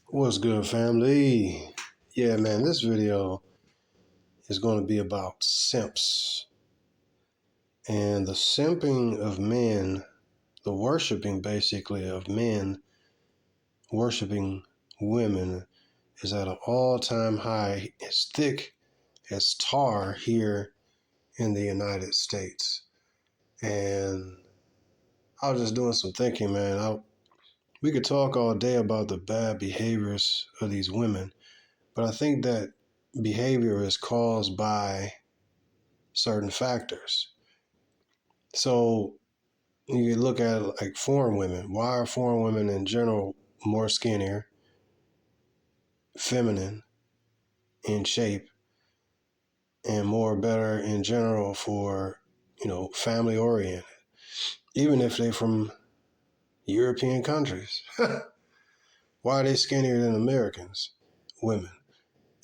What's good, family? Yeah, man, this video is going to be about simps and the simping of men, the worshiping basically of men worshiping women is at an all-time high, as thick as tar here in the United States. And I was just doing some thinking, man. We could talk all day about the bad behaviors of these women, but I think that behavior is caused by certain factors. So you look at like foreign women. Why are foreign women in general more skinnier, feminine in shape, and more better in general for, family oriented, even if they're from European countries? Why are they skinnier than Americans, women?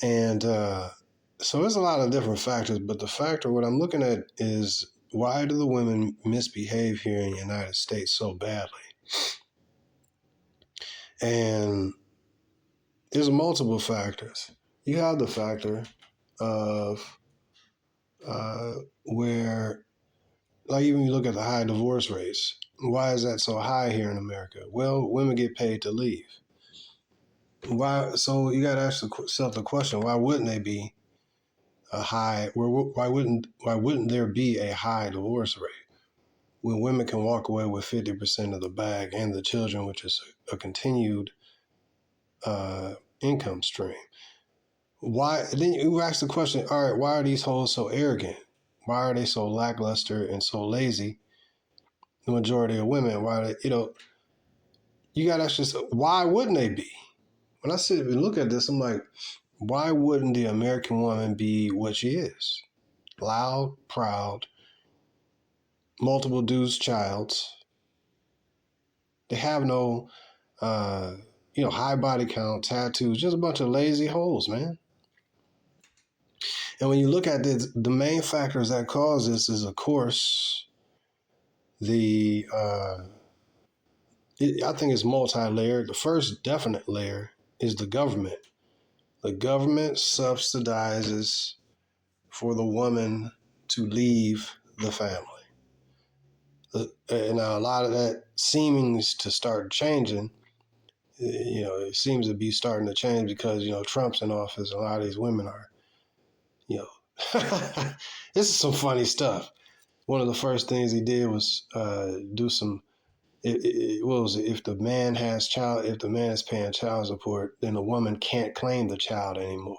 And so there's a lot of different factors, but the factor, what I'm looking at is, why do the women misbehave here in the United States so badly? And there's multiple factors. You have the factor of where, like, even you look at the high divorce rates. Why is that so high here in America? Well, women get paid to leave. Why? So you got to ask yourself the question: why wouldn't they be a high? Why wouldn't there be a high divorce rate when women can walk away with 50% of the bag and the children, which is a continued income stream? Why? Then you ask the question, all right, why are these hoes so arrogant? Why are they so lackluster and so lazy? The majority of women, why are they, you got to ask yourself, why wouldn't they be? When I sit and look at this, I'm like, why wouldn't the American woman be what she is? Loud, proud, multiple dudes' childs. They have no, high body count, tattoos, just a bunch of lazy hoes, man. And when you look at this, the main factors that cause this is, of course, I think it's multi-layered. The first definite layer is the government. The government subsidizes for the woman to leave the family. And a lot of that seems to start changing. It seems to be starting to change because, Trump's in office. A lot of these women are, this is some funny stuff. One of the first things he did was do some. What was it? If the man is paying child support, then the woman can't claim the child anymore.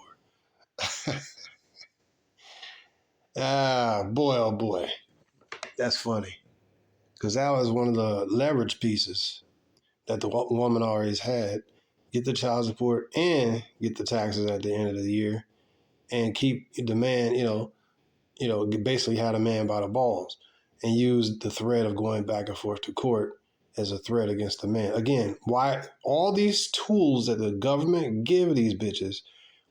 Boy, oh boy, that's funny, because that was one of the leverage pieces that the woman always had: get the child support and get the taxes at the end of the year, and keep the man, basically had a man by the balls, and use the threat of going back and forth to court as a threat against the man. Again, why all these tools that the government give these bitches,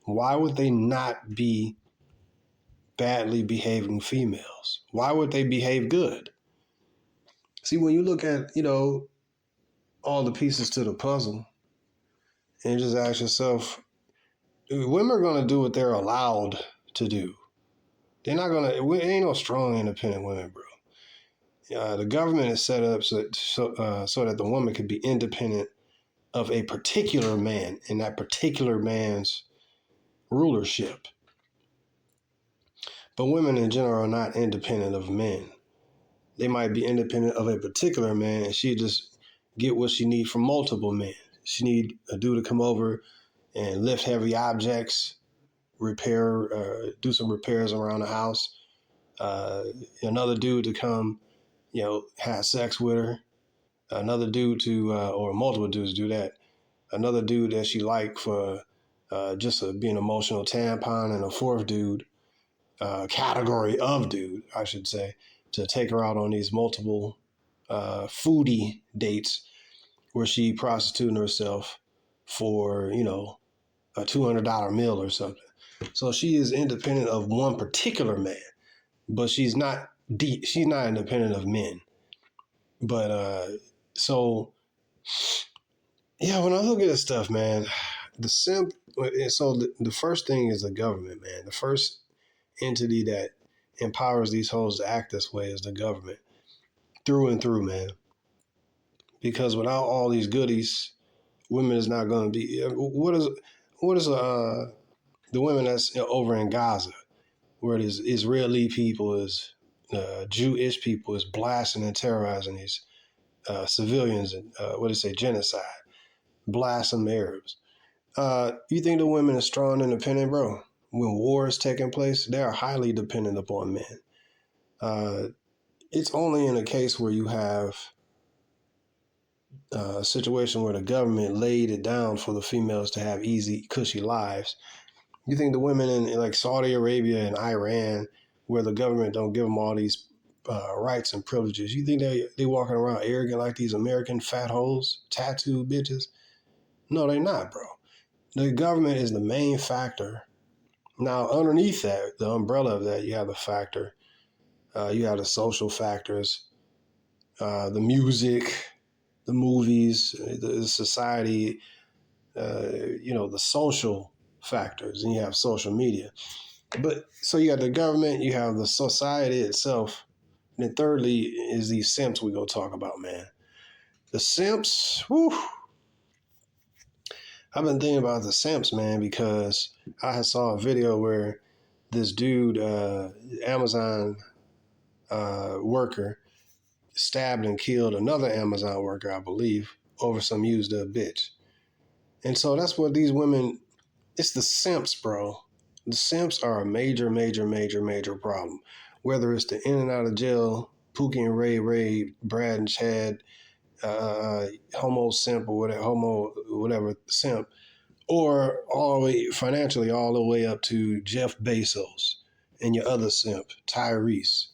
why would they not be badly behaving females? Why would they behave good? See, when you look at, all the pieces to the puzzle and just ask yourself, women are going to do what they're allowed to do. They're not going to, ain't no strong, independent women, bro. The government is set up so that the woman could be independent of a particular man and that particular man's rulership. But women in general are not independent of men. They might be independent of a particular man, and she just get what she need from multiple men. She need a dude to come over and lift heavy objects, do some repairs around the house. Another dude to come, have sex with her. Another dude to, or multiple dudes do that. Another dude that she like for just be an emotional tampon, and a fourth dude, category of dude, I should say, to take her out on these multiple foodie dates where she prostituting herself for, a $200 meal or something. So she is independent of one particular man, but she's not independent of men. But so yeah, when I look at this stuff, man, The simp. So the first thing is the government, man. The first entity that empowers these hoes to act this way is the government, through and through, man. Because without all these goodies, women is not going to be. What is the women that's over in Gaza, where these Israeli people is Jewish people is blasting and terrorizing these civilians and what do you say, genocide, blasting Arabs. You think the women are strong and independent, bro? When war is taking place, they are highly dependent upon men. Uh, it's only in a case where you have a situation where the government laid it down for the females to have easy, cushy lives. You think the women in like Saudi Arabia and Iran, where the government don't give them all these rights and privileges, you think they walking around arrogant like these American fat hoes, tattooed bitches? No, they're not, bro. The government is the main factor. Now, underneath that, the umbrella of that, you have the factor. You have the social factors, the music, the movies, the society, the social factors, and you have social media. But so you got the government, you have the society itself, and then thirdly is these simps we go talk about, man. The simps, whew. I've been thinking about the simps, man, because I saw a video where this dude, Amazon worker, stabbed and killed another Amazon worker, I believe, over some used up bitch. And so that's what these women, it's the simps, bro. The simps are a major, major, major, major problem. Whether it's the in and out of jail, Pookie and Ray, Brad and Chad, homo simp or whatever simp, or all the way financially all the way up to Jeff Bezos and your other simp, Tyrese,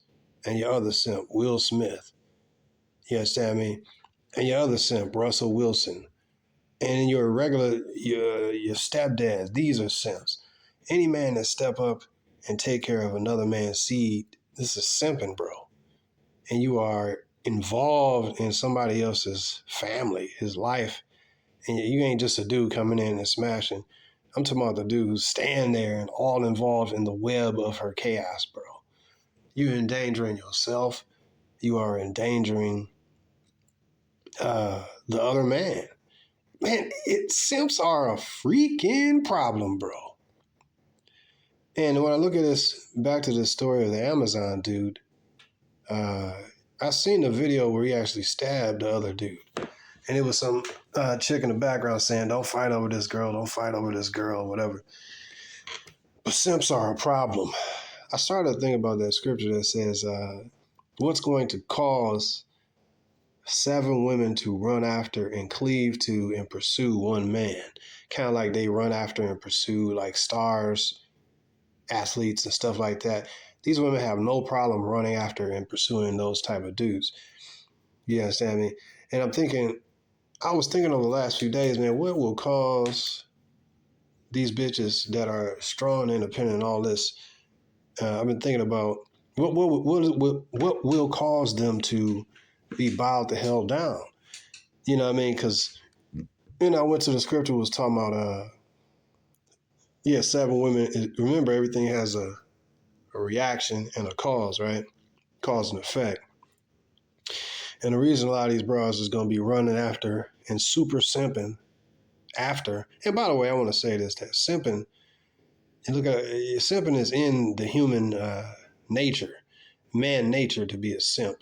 and your other simp, Will Smith. You understand me? And your other simp, Russell Wilson. And your your stepdads, these are simps. Any man that step up and take care of another man's seed, this is simping, bro. And you are involved in somebody else's family, his life. And you ain't just a dude coming in and smashing. I'm talking about the dude who's staying there and all involved in the web of her chaos, bro. You're endangering yourself. You are endangering the other man. Man, simps are a freaking problem, bro. And when I look at this, back to the story of the Amazon dude, I seen the video where he actually stabbed the other dude. And it was some chick in the background saying, don't fight over this girl, whatever. But simps are a problem. I started to think about that scripture that says, what's going to cause 7 women to run after and cleave to and pursue one man? Kind of like they run after and pursue like stars, athletes, and stuff like that. These women have no problem running after and pursuing those type of dudes. You understand me? And I was thinking over the last few days, man, what will cause these bitches that are strong, independent, and all this? I've been thinking about what will cause them to be bowed the hell down. You know what I mean? Because, I went to the scripture, was talking about, 7 women. Remember, everything has a reaction and a cause, right? Cause and effect. And the reason a lot of these bras is going to be running after and super simping after. And by the way, I want to say this, that simping, simping is in the human nature, man nature to be a simp.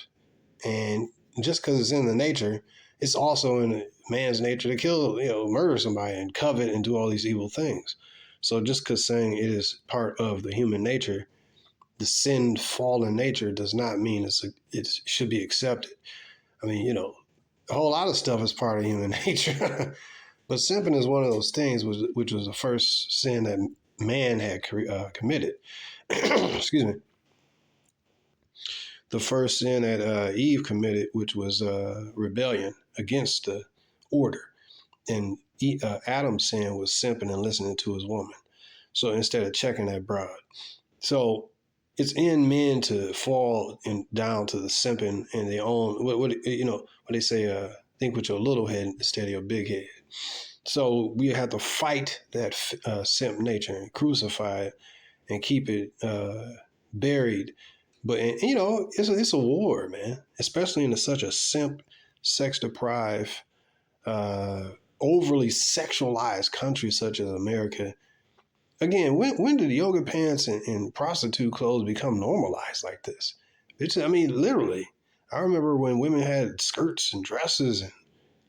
And just because it's in the nature, it's also in a man's nature to kill, murder somebody and covet and do all these evil things. So just because saying it is part of the human nature, the sin fallen nature does not mean it should be accepted. I mean, a whole lot of stuff is part of human nature. But simping is one of those things which was the first sin that man had committed. Excuse me. The first sin that Eve committed, which was rebellion against the order. And Adam's sin was simping and listening to his woman. So instead of checking that broad. So it's in men to fall down to the simping and their own, what they say, think with your little head instead of your big head. So we have to fight that simp nature and crucify it and keep it buried. But it's a war, man. Especially in such a simp, sex deprived, uh, overly sexualized country such as America. Again, when did yoga pants and prostitute clothes become normalized like this? Literally. I remember when women had skirts and dresses and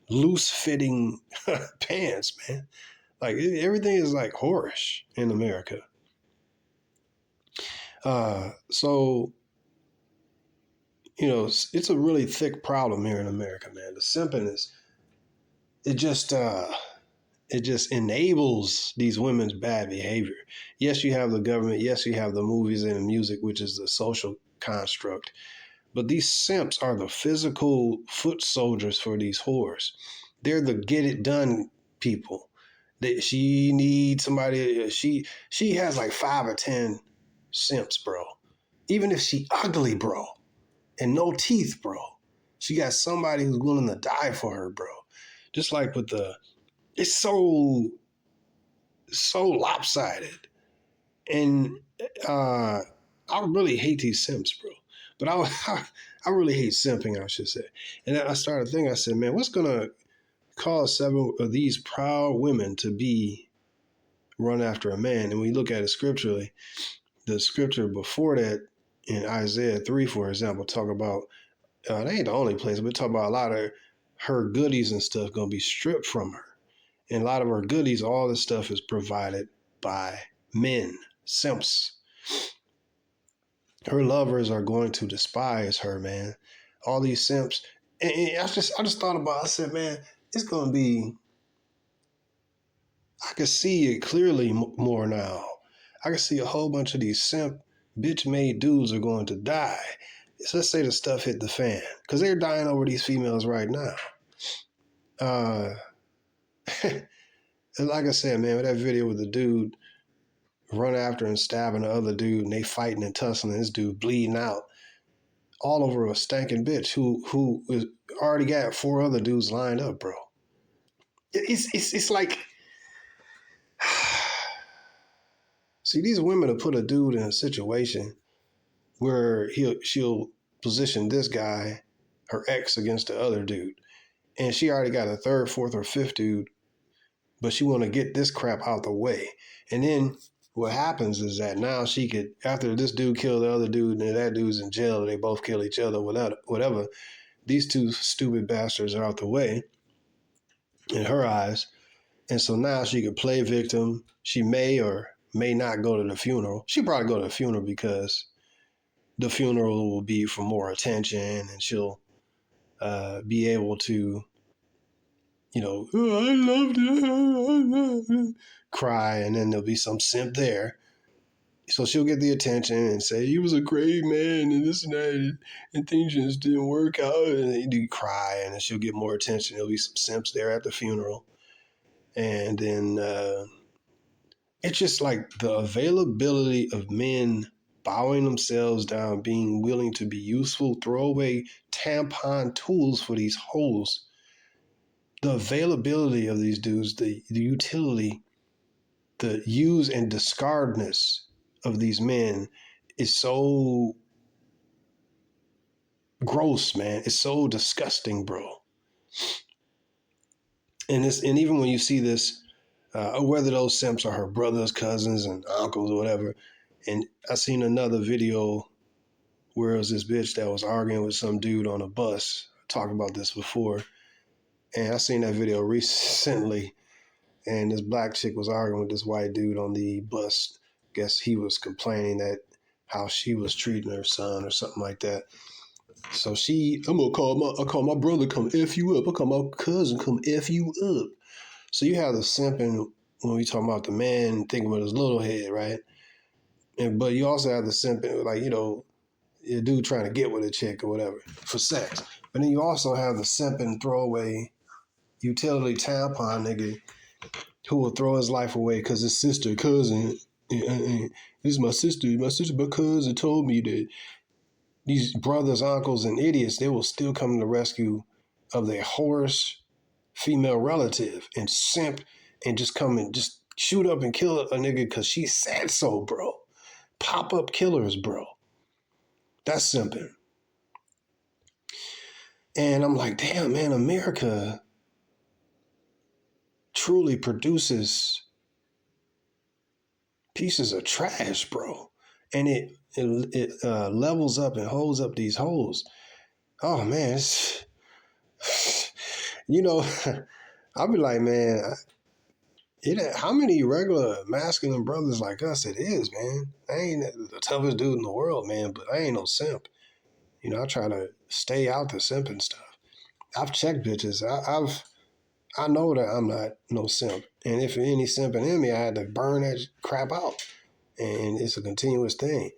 loose fitting pants, man. Like everything is like whorish in America. So it's a really thick problem here in America, man. The simping it just it just enables these women's bad behavior. Yes, you have the government. Yes, you have the movies and the music, which is the social construct. But these simps are the physical foot soldiers for these whores. They're the get it done people. She needs somebody. She has like 5 or 10 simps, bro. Even if she ugly, bro, and no teeth, bro, she got somebody who's willing to die for her, bro. Just like with it's so lopsided, and I really hate these simps, bro. But I really hate simping, I should say. And then I started thinking, I said, man, what's gonna cause 7 of these proud women to be run after a man? And we look at it scripturally. The scripture before that in Isaiah 3, for example, talk about that ain't the only place, but talk about a lot of her goodies and stuff gonna be stripped from her. And a lot of her goodies, all this stuff is provided by men, simps. Her lovers are going to despise her, man. All these simps. And I just thought about it. I said, man, it's going to be, I can see it clearly more now. I can see a whole bunch of these simp, bitch-made dudes are going to die. So let's say the stuff hit the fan. Because they're dying over these females right now. And like I said, man, with that video with the dude run after and stabbing the other dude, and they fighting and tussling, this dude bleeding out all over a stinking bitch who is already got 4 other dudes lined up, bro. It's like, see, these women have put a dude in a situation where she'll position this guy, her ex, against the other dude, and she already got a 3rd, 4th, or 5th dude, but she want to get this crap out the way. And then what happens is that now she could, after this dude killed the other dude and that dude's in jail, they both kill each other, whatever, these 2 stupid bastards are out the way in her eyes. And so now she could play victim. She may or may not go to the funeral. She probably go to the funeral because the funeral will be for more attention, and she'll be able to, oh, I loved it, cry, and then there'll be some simp there. So she'll get the attention and say, he was a great man and this and that, and things just didn't work out. And you cry, and then she'll get more attention. There'll be some simps there at the funeral. And then it's just like the availability of men bowing themselves down, being willing to be useful, throwaway tampon tools for these hoes. The availability of these dudes, the utility, the use and discardness of these men is so gross, man. It's so disgusting, bro. And even when you see this, whether those simps are her brothers, cousins, and uncles or whatever, and I seen another video where it was this bitch that was arguing with some dude on a bus. I talked about this before, and I seen that video recently, and this black chick was arguing with this white dude on the bus. Guess he was complaining that how she was treating her son or something like that. So I'm gonna call my brother come F you up. I call my cousin come F you up. So you have the simping when we talking about the man thinking about his little head, right? But you also have the simping, like, a dude trying to get with a chick or whatever for sex. But then you also have the simping throwaway utility tampon nigga who will throw his life away because his sister, cousin, this is my sister, my cousin told me that these brothers, uncles, and idiots, they will still come to the rescue of their whorish female relative and simp and just come and just shoot up and kill a nigga because she said so, bro. Pop up killers, bro. That's simping. And I'm like, damn, man, America truly produces pieces of trash, bro. And it levels up and holds up these holes. Oh, man, you know, I'll be like, man, how many regular masculine brothers like us it is, man? I ain't the toughest dude in the world, man, but I ain't no simp. You know, I try to stay out the simping stuff. I've checked bitches. I know that I'm not no simp. And if any simping in me, I had to burn that crap out. And it's a continuous thing.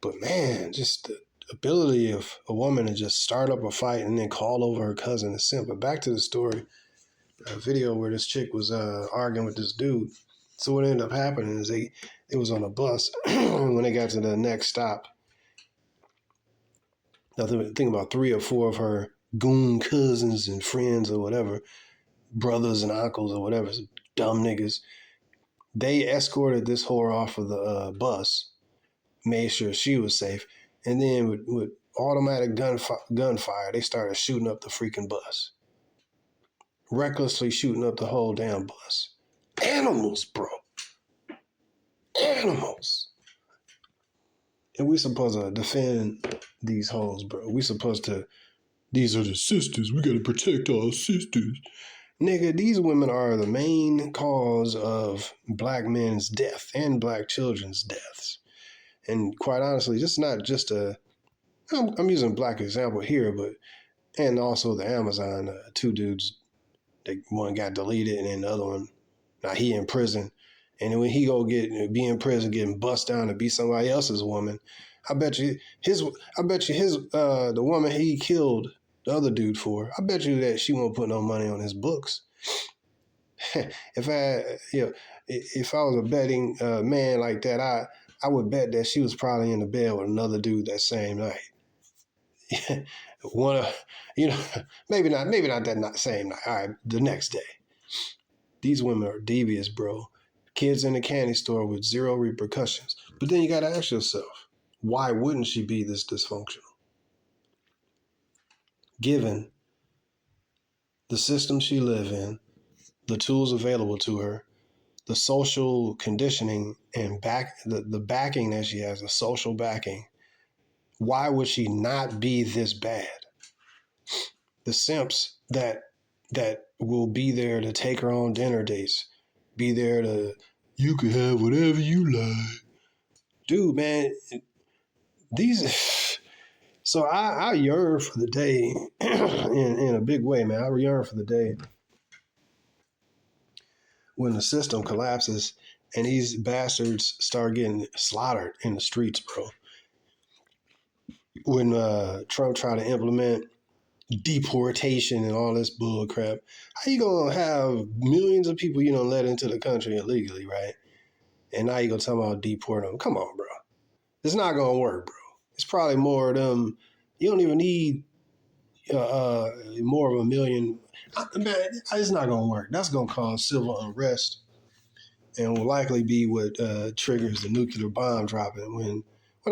But man, just the ability of a woman to just start up a fight and then call over her cousin a simp. But back to the story, a video where this chick was arguing with this dude. So what ended up happening is it was on a bus when they got to the next stop. I think about 3 or 4 of her goon cousins and friends or whatever, brothers and uncles or whatever, dumb niggas. They escorted this whore off of the bus, made sure she was safe, and then with automatic gunfire, they started shooting up the freaking bus. Recklessly shooting up the whole damn bus. Animals, bro. Animals. And we supposed to defend these hoes, bro. We supposed to, these are the sisters. We gotta protect our sisters. Nigga, these women are the main cause of black men's death and black children's deaths. And quite honestly, this is not just I'm using black example here, but, and also the Amazon, 2 dudes, one got deleted and then the other one, now he in prison. And then when he be in prison getting bust down to be somebody else's woman, I bet you the woman he killed the other dude for, I bet you that she won't put no money on his books. If I was a betting man like that, I would bet that she was probably in the bed with another dude that same night. Maybe not that same night. All right, the next day. These women are devious, bro. Kids in the candy store with 0 repercussions. But then you got to ask yourself, why wouldn't she be this dysfunctional? Given the system she lives in, the tools available to her, the social conditioning and the backing that she has, the social backing, why would she not be this bad? The simps that will be there to take her on dinner dates, be there to, you can have whatever you like. Dude, man, so I yearn for the day in a big way, man. I yearn for the day when the system collapses and these bastards start getting slaughtered in the streets, bro. When Trump tried to implement deportation and all this bull crap, how you gonna have millions of people you don't let into the country illegally, right? And now you gonna talk about deporting them? Come on, bro. It's not gonna work, bro. It's probably more of them. You don't even need more of a million. Man, it's not gonna work. That's gonna cause civil unrest and will likely be what triggers the nuclear bomb dropping. Well,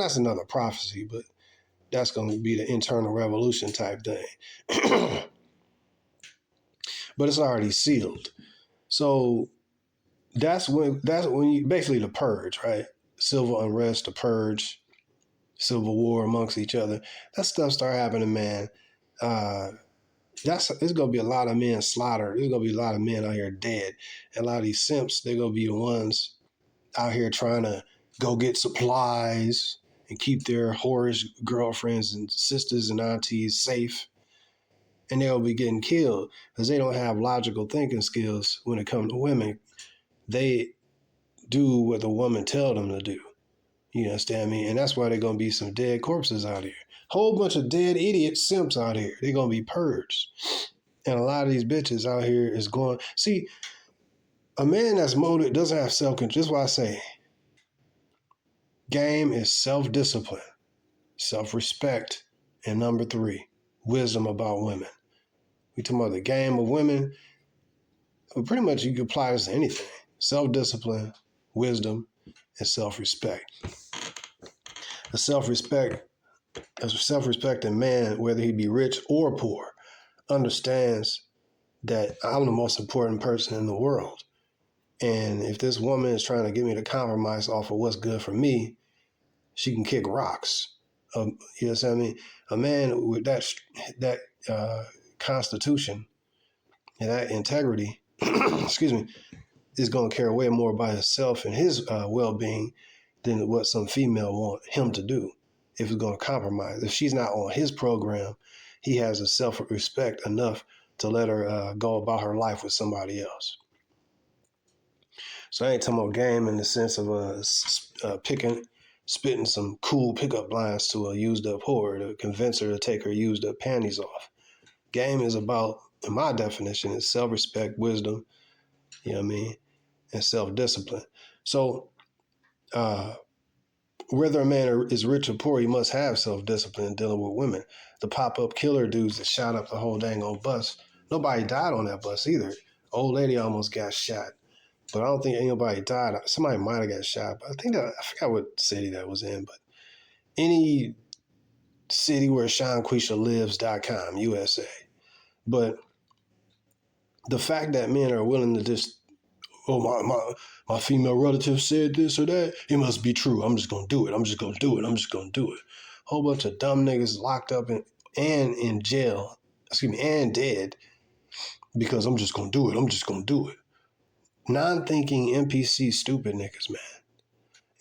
that's another prophecy, but that's going to be the internal revolution type thing. But it's already sealed. So that's when you basically the purge, right? Civil unrest, the purge, civil war amongst each other. That stuff start happening, man. It's gonna be a lot of men slaughtered. There's gonna be a lot of men out here dead. And a lot of these simps, they're gonna be the ones out here trying to go get supplies and keep their whorish girlfriends and sisters and aunties safe. And they'll be getting killed because they don't have logical thinking skills when it comes to women. They do what the woman tell them to do. You understand me? And that's why they're going to be some dead corpses out here. Whole bunch of dead idiot simps out here. They're going to be purged. And a lot of these bitches out here is going... See, a man that's motivated doesn't have self-control. That's why I say game is self-discipline, self-respect, and number 3, wisdom about women. We talking about the game of women. pretty much you can apply this to anything: self-discipline, wisdom, and self-respect. A self-respecting man, whether he be rich or poor, understands that I'm the most important person in the world. And if this woman is trying to get me to compromise off of what's good for me, she can kick rocks. You know what I mean? A man with that constitution and that integrity, excuse me, is going to care way more about himself and his well-being than what some female want him to do. If it's going to compromise, if she's not on his program, he has a self-respect enough to let her go about her life with somebody else. So I ain't talking about game in the sense of spitting some cool pickup lines to a used up whore to convince her to take her used up panties off. Game is about, in my definition, is self-respect, wisdom, you know what I mean, and self-discipline. So whether a man is rich or poor, he must have self-discipline in dealing with women. The pop-up killer dudes that shot up the whole dang old bus, nobody died on that bus either. Old lady almost got shot, but I don't think anybody died. Somebody might have got shot, but I forgot what city that was in, but any city where SeanQuisha lives.com, USA. But the fact that men are willing to just, my female relative said this or that, it must be true. I'm just going to do it. I'm just going to do it. I'm just going to do it. Whole bunch of dumb niggas locked up and in jail, and dead because I'm just going to do it. I'm just going to do it. Non-thinking NPC stupid niggas, man.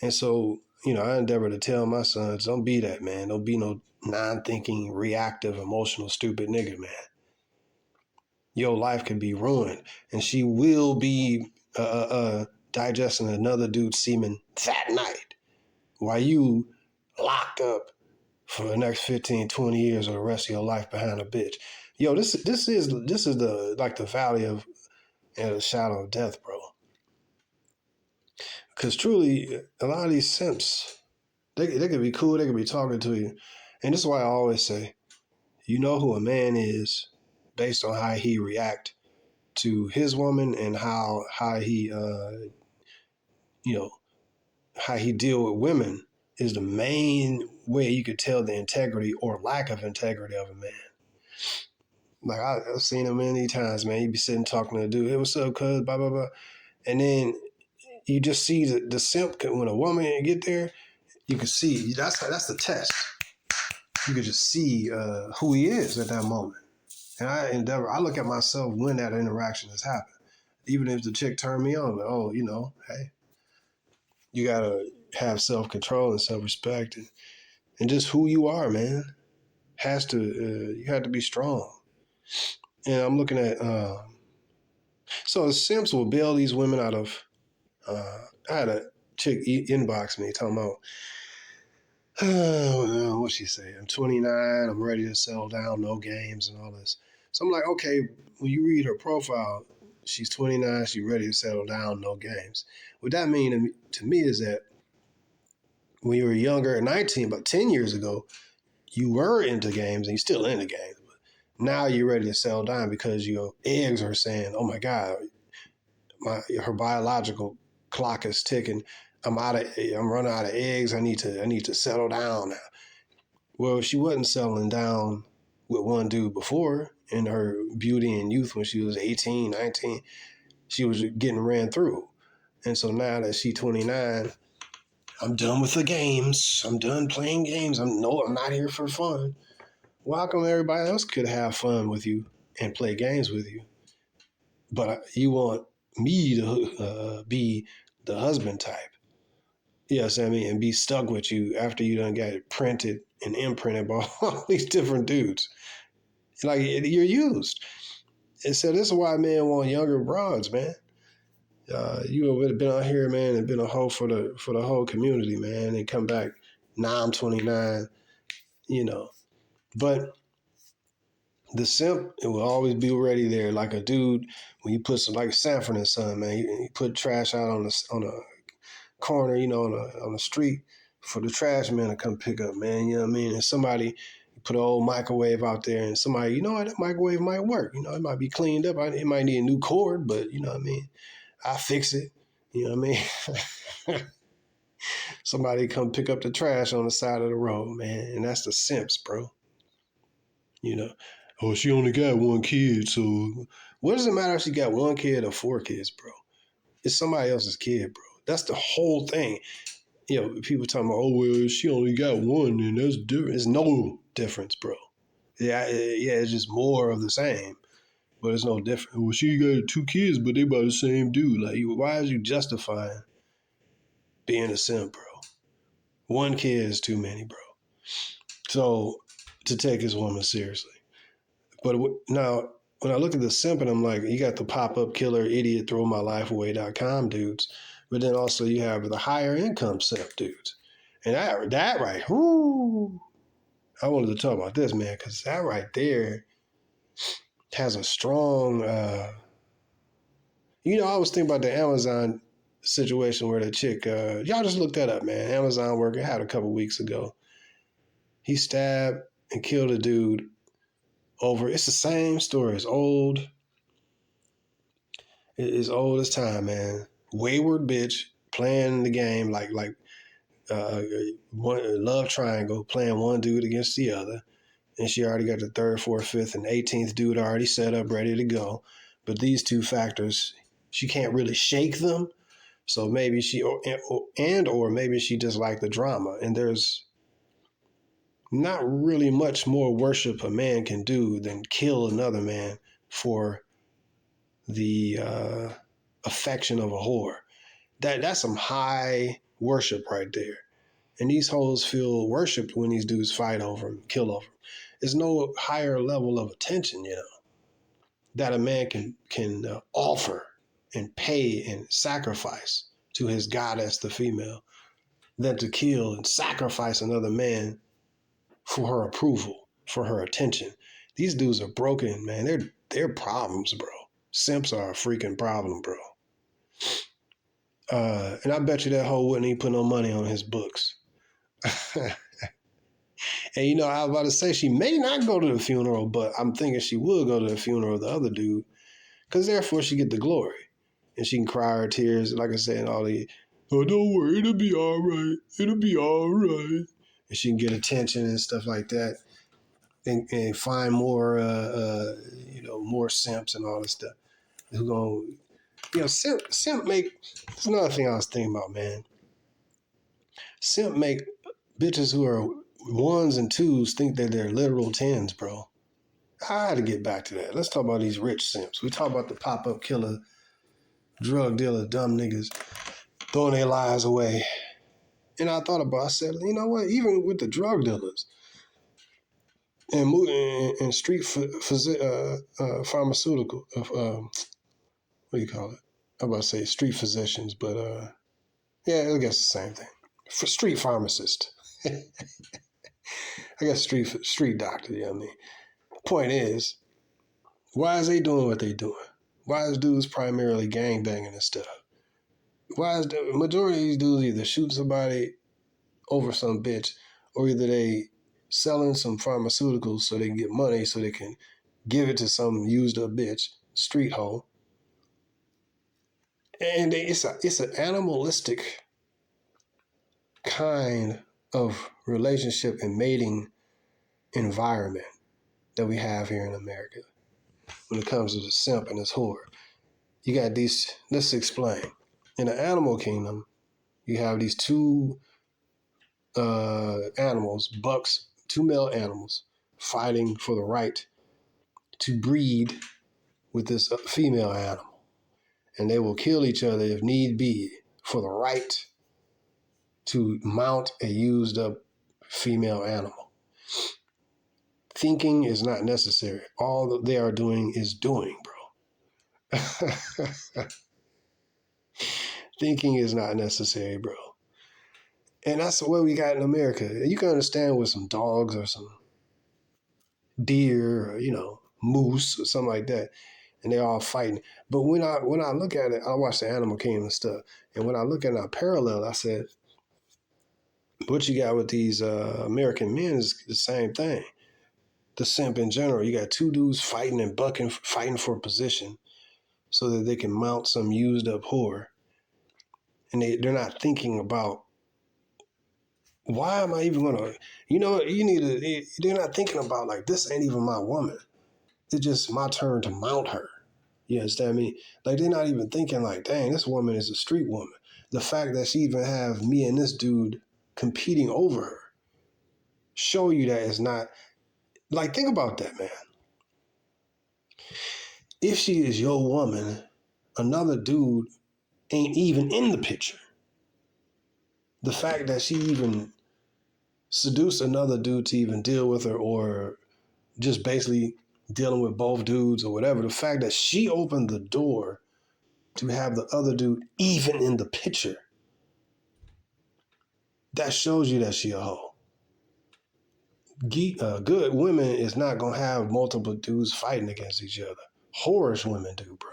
And so, I endeavor to tell my sons, don't be that, man. Don't be no non-thinking, reactive, emotional, stupid nigga, man. Your life could be ruined, and she will be digesting another dude's semen that night while you locked up for the next 15, 20 years or the rest of your life behind a bitch. Yo, this is the valley of the shadow of death, bro. Because truly, a lot of these simps, they could be cool, they could be talking to you. And this is why I always say, you know who a man is based on how he react to his woman and how he how he deal with women is the main way you could tell the integrity or lack of integrity of a man. Like I've seen him many times, man. He'd be sitting talking to a dude, hey, what's up, cuz, blah, blah, blah. And then you just see the simp, when a woman get there, you can see, that's the test. You could just see who he is at that moment. And I look at myself when that interaction has happened. Even if the chick turned me on, like, hey, you gotta have self-control and self-respect and just who you are, man. You have to be strong. And I'm looking at, so the simps will bail these women out of, I had a chick inbox me talking about, what'd she say? I'm 29, I'm ready to settle down, no games and all this. So I'm like, okay, when you read her profile, she's 29, she's ready to settle down, no games. What that means to me is that when you were younger at 19, about 10 years ago, you were into games and you're still into games. But now you're ready to settle down because your eggs are saying, oh my God, her biological clock is ticking. I'm running out of eggs. I need to settle down now. Well, she wasn't settling down with one dude before in her beauty and youth when she was 18, 19. She was getting ran through. And so now that she's 29, I'm done with the games. I'm done playing games. I'm not here for fun. Well, how come everybody else could have fun with you and play games with you? But you want me to be the husband type. Yes, I mean, and be stuck with you after you done got it printed and imprinted by all these different dudes. Like, you're used. And so this is why men want younger broads, man. You have been out here, man, and been a hoe for the whole community, man, and come back, now I'm 29, But the simp, it will always be ready there, like a dude, when you put some, like Sanford and Son, man, you put trash out on a corner, on the street for the trash man to come pick up, man. You know what I mean? And somebody put an old microwave out there, and somebody, you know what, that microwave might work. You know, it might be cleaned up. It might need a new cord, but you know what I mean? I fix it. You know what I mean? Somebody come pick up the trash on the side of the road, man. And that's the simps, bro. You know, oh, she only got one kid, so what does it matter if she got one kid or four kids, bro? It's somebody else's kid, bro. That's the whole thing. You know, people talking about, oh, well, she only got one, and that's different. There's no difference, bro. Yeah, it's just more of the same, but it's no different. Well, she got two kids, but they by the same dude. Like, why is you justifying being a simp, bro? One kid is too many, bro. So, to take his woman seriously. But now, when I look at the simping, I'm like, you got the pop-up killer, idiot, throwmylifeaway.com dudes, but then also you have the higher income simp dudes. And that right, whoo, I wanted to talk about this, man, because that right there has a strong, I was thinking about the Amazon situation where the chick, y'all just look that up, man. Amazon worker had a couple weeks ago. He stabbed and killed a dude over, it's the same story. It's old. It's old as time, man. Wayward bitch playing the game like one love triangle, playing one dude against the other. And she already got the third, fourth, fifth, and 18th dude already set up, ready to go. But these two factors, she can't really shake them. So maybe or maybe she just liked the drama. And there's not really much more worship a man can do than kill another man for the affection of a whore. That's some high worship right there. And these hoes feel worshipped when these dudes fight over them, kill over them. There's no higher level of attention, that a man can offer and pay and sacrifice to his goddess, the female, than to kill and sacrifice another man for her approval, for her attention. These dudes are broken, man. They're problems, bro. Simps are a freaking problem, bro. And I bet you that hoe wouldn't even put no money on his books. And I was about to say she may not go to the funeral, but I'm thinking she would go to the funeral of the other dude, because therefore she get the glory. And she can cry her tears, like I said, and all the, oh, don't worry, it'll be all right. It'll be all right. And she can get attention and stuff like that, and find more, more simps and all this stuff. Who gonna, simp make. That's another thing I was thinking about, man. Simp make bitches who are ones and twos think that they're literal tens, bro. I had to get back to that. Let's talk about these rich simps. We talk about the pop-up killer, drug dealer, dumb niggas throwing their lives away. And I said, you know what? Even with the drug dealers and street pharmaceutical, what do you call it? I'm about to say street physicians, but yeah, I guess the same thing. For street pharmacist. I guess street doctor, you know what I mean? Point is, why is they doing what they doing? Why is dudes primarily gangbanging and stuff? Why is the majority of these dudes either shoot somebody over some bitch, or either they selling some pharmaceuticals so they can get money so they can give it to some used up bitch, street hoe. And it's an animalistic kind of relationship and mating environment that we have here in America when it comes to the simp and this whore. You got these, let's explain. In the animal kingdom, you have these two animals, bucks, two male animals, fighting for the right to breed with this female animal. And they will kill each other if need be for the right to mount a used up female animal. Thinking is not necessary. All that they are doing is doing, bro. Thinking is not necessary, bro. And that's what we got in America. You can understand with some dogs or some deer or, moose or something like that, and they're all fighting. But when I look at it, I watch the Animal Kingdom and stuff, and when I look at our parallel, I said, what you got with these American men is the same thing. the simp in general. You got two dudes fighting and bucking, fighting for a position so that they can mount some used up whore. And they're not thinking about, why am I even going to, they're not thinking about, like, this ain't even my woman. It's just my turn to mount her. You understand me? Like, they're not even thinking like, dang, this woman is a street woman. The fact that she even have me and this dude competing over her show you that it's not, like, think about that, man. If she is your woman, another dude ain't even in the picture. The fact that she even seduced another dude to even deal with her, or just basically dealing with both dudes or whatever, the fact that she opened the door to have the other dude even in the picture, that shows you that she a hoe. Good women is not going to have multiple dudes fighting against each other. Whorish women do, bro.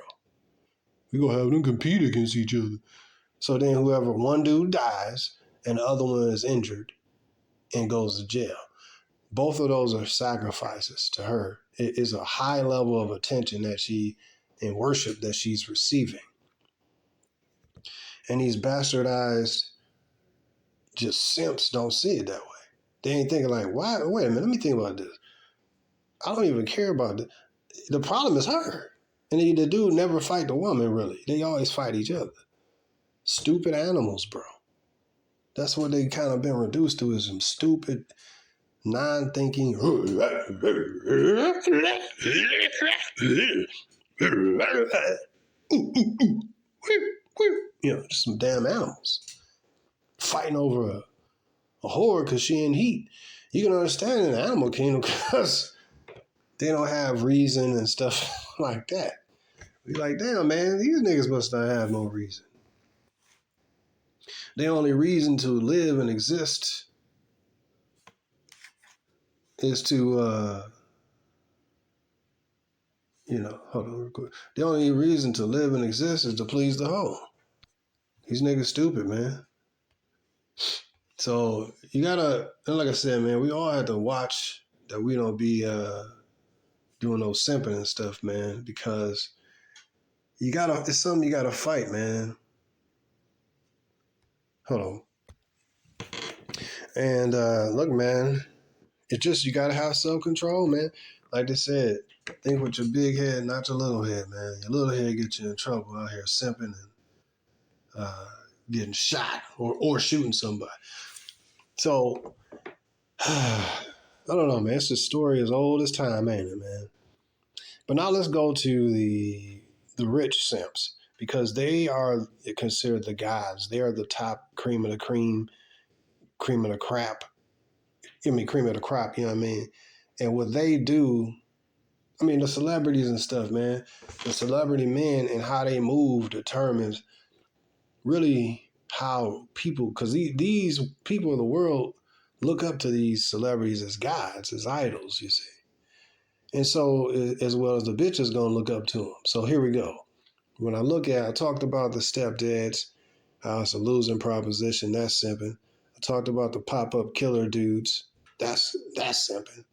We going to have them compete against each other. So then whoever, one dude dies and the other one is injured and goes to jail. Both of those are sacrifices to her. It is a high level of attention and worship that she's receiving. And these bastardized just simps don't see it that way. They ain't thinking like, why? Wait a minute, let me think about this. I don't even care about it. The problem is her. And the dude never fight the woman, really. They always fight each other. Stupid animals, bro. That's what they kind of been reduced to, is some stupid, non-thinking, just some damn animals fighting over a whore because she in heat. You can understand in the animal kingdom because they don't have reason and stuff like that. Be like, damn, man, these niggas must not have no reason. The only reason to live and exist is to, hold on real quick. The only reason to live and exist is to please the hoe. These niggas stupid, man. So you gotta, and like I said, man, we all have to watch that we don't be doing no simping and stuff, man, because it's something you gotta fight, man. Hold on. And look, man, it's just, you gotta have self-control, man. Like they said, think with your big head, not your little head, man. Your little head gets you in trouble out here simping and getting shot or shooting somebody. So, I don't know, man. It's a story as old as time, ain't it, man? But now let's go to the rich simps, because they are considered the gods. They are the top cream of the cream of the crap. Cream of the crop, you know what I mean? And what they do, the celebrities and stuff, man, the celebrity men and how they move determines really how people, because these people of the world look up to these celebrities as gods, as idols, you see. And so, as well as the bitch is going to look up to them. So here we go. When I talked about the stepdads, how it's a losing proposition, that's simping. I talked about the pop-up killer dudes, that's simping.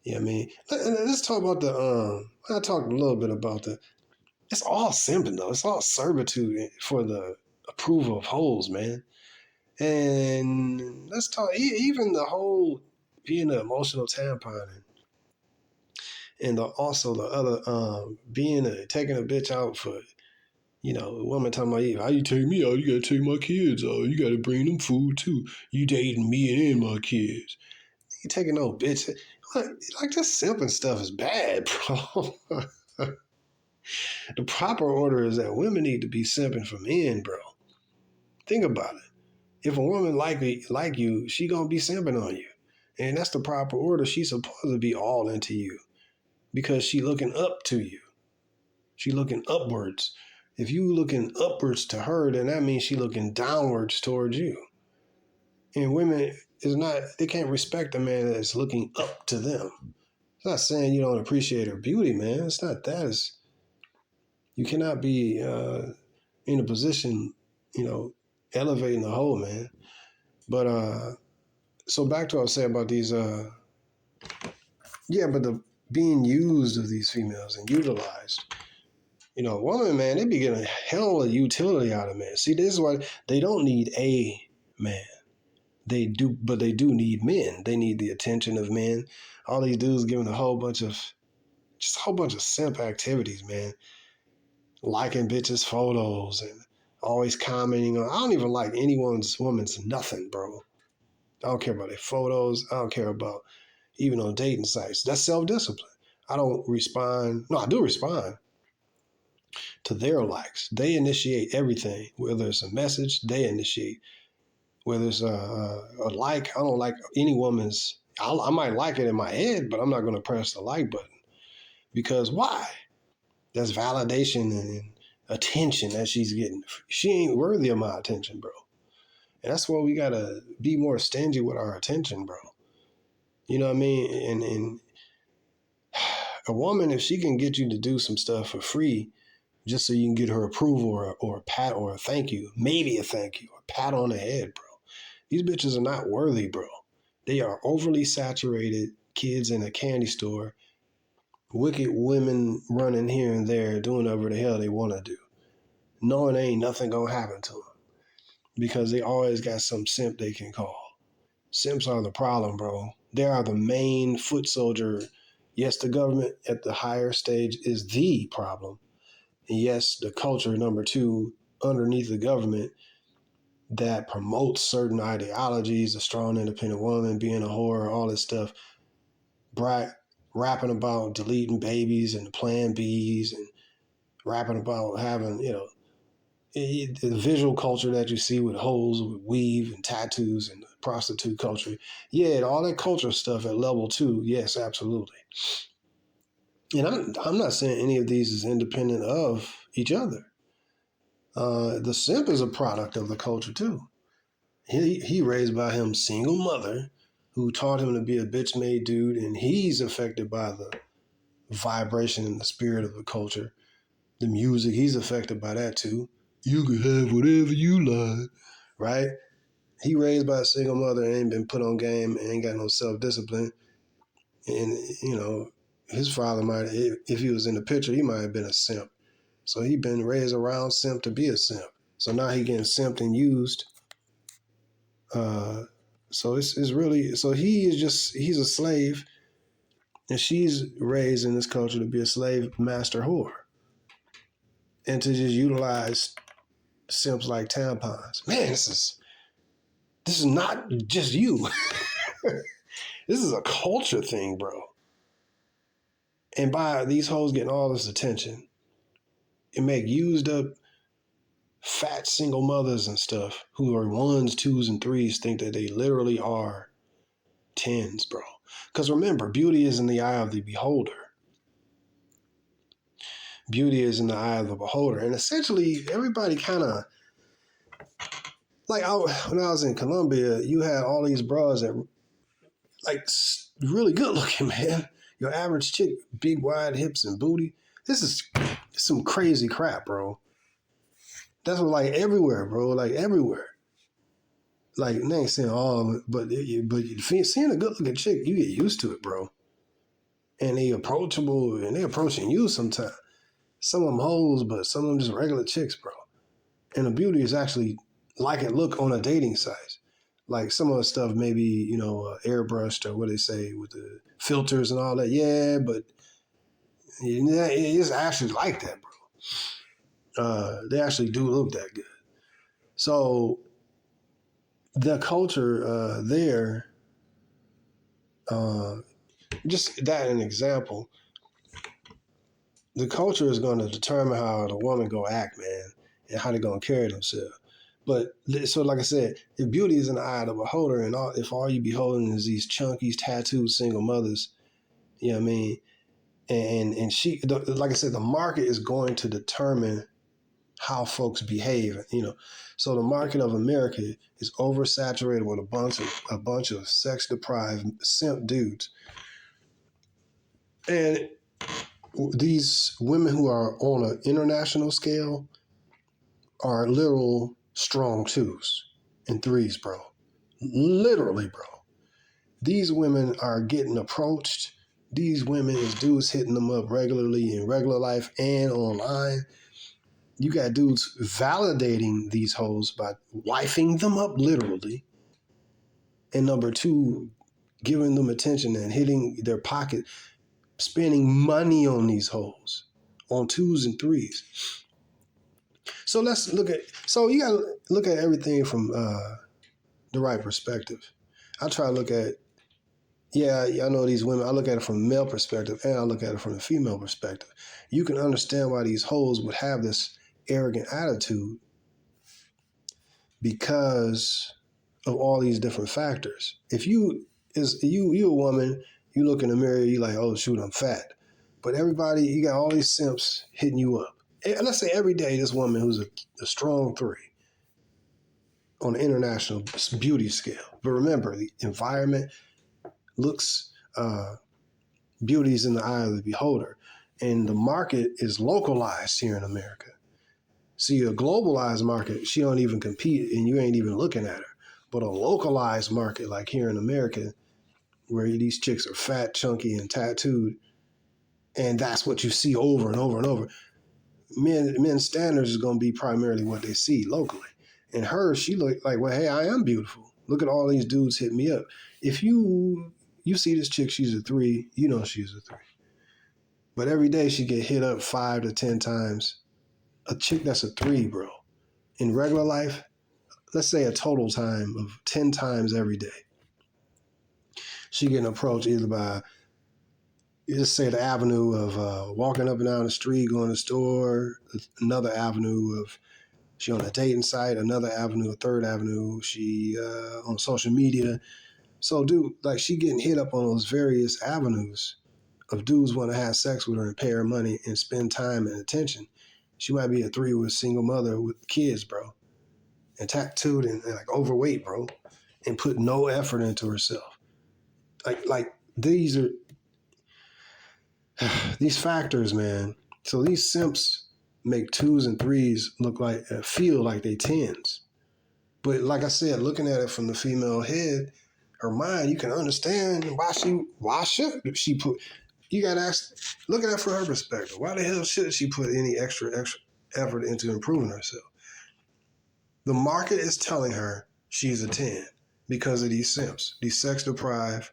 You know what I mean? Let's talk about I talked a little bit about it's all simping though. It's all servitude for the approval of hoes, man. And let's talk, even the whole being an emotional tampon and also the other, taking a bitch out for, a woman talking about, how you take me out? You gotta take my kids out. You gotta bring them food too. You dating me and my kids. You taking no bitch. Like this simping stuff is bad, bro. The proper order is that women need to be simping for men, bro. Think about it. If a woman like you, she gonna be simping on you. And that's the proper order. She's supposed to be all into you because she looking up to you. She looking upwards. If you looking upwards to her, then that means she looking downwards towards you. And women they can't respect a man that's looking up to them. It's not saying you don't appreciate her beauty, man. It's not that. You cannot be in a position, elevating the whole, man. But so back to what I was saying about these Yeah, but the being used of these females and utilized. Women, man, they be getting a hell of utility out of men. See, this is why they don't need a man. They do, but they do need men. They need the attention of men. All these dudes giving a whole bunch of simp activities, man. Liking bitches' photos and always commenting on. I don't even like woman's nothing, bro. I don't care about their photos. I don't care about even on dating sites. That's self-discipline. I don't respond. No, I do respond to their likes. They initiate everything. Whether it's a message, they initiate. Whether it's a like, I don't like any woman's. I might like it in my head, but I'm not going to press the like button. Because why? That's validation and attention that she's getting. She ain't worthy of my attention, bro. And that's why we got to be more stingy with our attention, bro. You know what I mean? And a woman, if she can get you to do some stuff for free, just so you can get her approval or a pat or a thank you, maybe a thank you, or a pat on the head, bro. These bitches are not worthy, bro. They are overly saturated kids in a candy store, wicked women running here and there, doing whatever the hell they want to do, knowing ain't nothing gonna happen to them because they always got some simp they can call. Simps are the problem, bro. They are the main foot soldier. Yes, the government at the higher stage is the problem. And yes, the culture, number two, underneath the government that promotes certain ideologies, a strong, independent woman, being a whore, all this stuff, rapping about deleting babies and the Plan Bs and rapping about having, the visual culture that you see with hoes, with weave and tattoos and the prostitute culture. Yeah, all that culture stuff at level two, yes, absolutely. And I'm not saying any of these is independent of each other. The simp is a product of the culture too. He raised by him single mother who taught him to be a bitch made dude, and he's affected by the vibration and the spirit of the culture. The music, he's affected by that too. You can have whatever you like, right? He raised by a single mother and ain't been put on game and ain't got no self-discipline. And, his father might, if he was in the picture, he might have been a simp. So he been raised around simp to be a simp. So now he getting simped and used. So it's really, so he's a slave and she's raised in this culture to be a slave master whore and to just utilize simps like tampons. Man, this is not just you. This is a culture thing, bro. And by these hoes getting all this attention, it make used up fat single mothers and stuff who are ones, twos, and threes think that they literally are tens, bro. Because remember, beauty is in the eye of the beholder. Beauty is in the eye of the beholder. And essentially, everybody kind of, like when I was in Colombia, you had all these bras that, like, really good looking, man. Your average chick, big wide hips and booty. This is some crazy crap, bro. That's what, like, everywhere, bro. Like, everywhere. Like, they ain't saying all, but seeing a good looking chick, you get used to it, bro. And they approachable, and they approaching you sometimes. Some of them hoes, but some of them just regular chicks, bro. And the beauty is actually like it look on a dating site. Like some of the stuff maybe, airbrushed or what they say with the filters and all that. Yeah, but it's actually like that, bro. They actually do look that good. So the culture there, just that an example, the culture is going to determine how the woman go act, man, and how they going to carry themselves. But so, like I said, if beauty is in the eye of the beholder, and if all you beholding is these chunky, tattooed single mothers, you know what I mean? And like I said, the market is going to determine how folks behave. So the market of America is oversaturated with a bunch of sex deprived simp dudes, and these women who are on an international scale are literal strong twos and threes, bro. Literally, bro. These women are getting approached these women is dudes hitting them up regularly in regular life and online. You got dudes validating these hoes by wifing them up literally. And number two, giving them attention and hitting their pocket, spending money on these hoes on twos and threes. So let's look at, so you got to look at everything from the right perspective. I try to look at, yeah, I know these women, I look at it from a male perspective and I look at it from a female perspective. You can understand why these hoes would have this arrogant attitude because of all these different factors. If you a woman, you look in the mirror, you like, oh shoot, I'm fat. But everybody, you got all these simps hitting you up. And let's say every day this woman who's a strong 3 on the international beauty scale. But remember, the environment, looks, beauty is in the eye of the beholder. And the market is localized here in America. See, a globalized market, she don't even compete and you ain't even looking at her. But a localized market like here in America, where these chicks are fat, chunky, and tattooed, and that's what you see over and over and over. Men's standards is going to be primarily what they see locally. And her, she looked like, well, hey, I am beautiful. Look at all these dudes hitting me up. If you see this chick, she's a 3, you know she's a 3. But every day she get hit up 5 to 10 times. A chick that's a 3, bro. In regular life, let's say a total time of 10 times every day. She getting approached either by, just say the avenue of walking up and down the street, going to the store, another avenue of she on a dating site, another avenue, a third avenue, she on social media. So dude, like she getting hit up on those various avenues of dudes want to have sex with her and pay her money and spend time and attention. She might be a 3 with a single mother with kids, bro. And tattooed and like overweight, bro. And put no effort into herself. Like these are these factors, man. So these simps make 2s and 3s look like, feel like they 10s. But like I said, looking at it from the female head, her mind, you can understand why should she put, you got to ask, look at it from her perspective. Why the hell should she put any extra effort into improving herself? The market is telling her she's a 10 because of these simps, these sex deprived,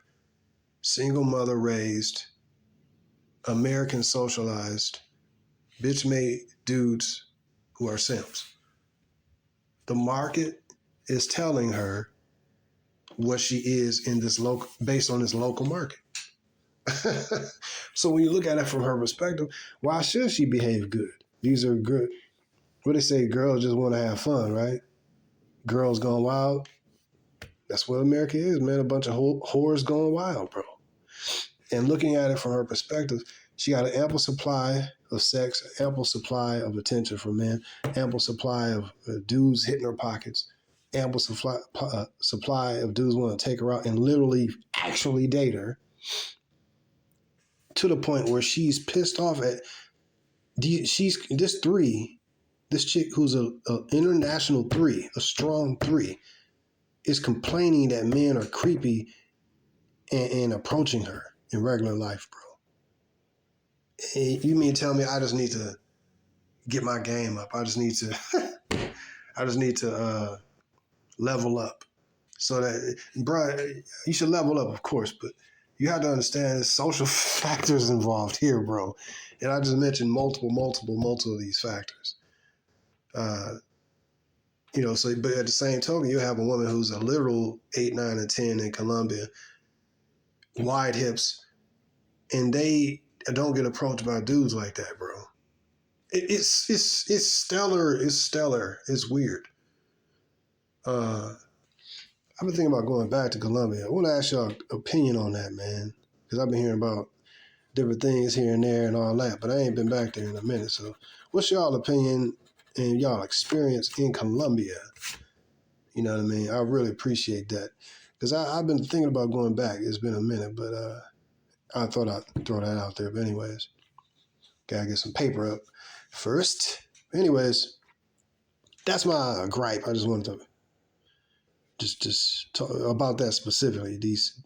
single mother raised, American socialized, bitch made dudes who are simps. The market is telling her what she is in this local, based on this local market. So when you look at it from her perspective, why should she behave good? These are good. What they say, girls just want to have fun, right? Girls gone wild. That's what America is, man. A bunch of whores going wild, bro. And looking at it from her perspective, she got an ample supply of sex, ample supply of attention from men, ample supply of dudes hitting her pockets, ample supply of dudes want to take her out and literally actually date her, to the point where she's pissed off at this chick who's a international 3, a strong 3, is complaining that men are creepy and approaching her in regular life, bro. And you mean tell me I just need to get my game up? I just need to level up. So that, bro, you should level up, of course, but you have to understand there's social factors involved here, bro. And I just mentioned multiple of these factors. So, but at the same token, you have a woman who's a literal 8, 9, and 10 in Colombia, wide hips, and they don't get approached by dudes like that, bro. It's stellar. It's stellar. It's weird. I've been thinking about going back to Colombia. I want to ask y'all opinion on that, man, because I've been hearing about different things here and there and all that, but I ain't been back there in a minute. So what's y'all opinion and y'all experience in Colombia? You know what I mean? I really appreciate that, because I've been thinking about going back. It's been a minute, but I thought I'd throw that out there. But anyways, gotta get some paper up first. Anyways, that's my gripe. I just wanted to just talk about that specifically. These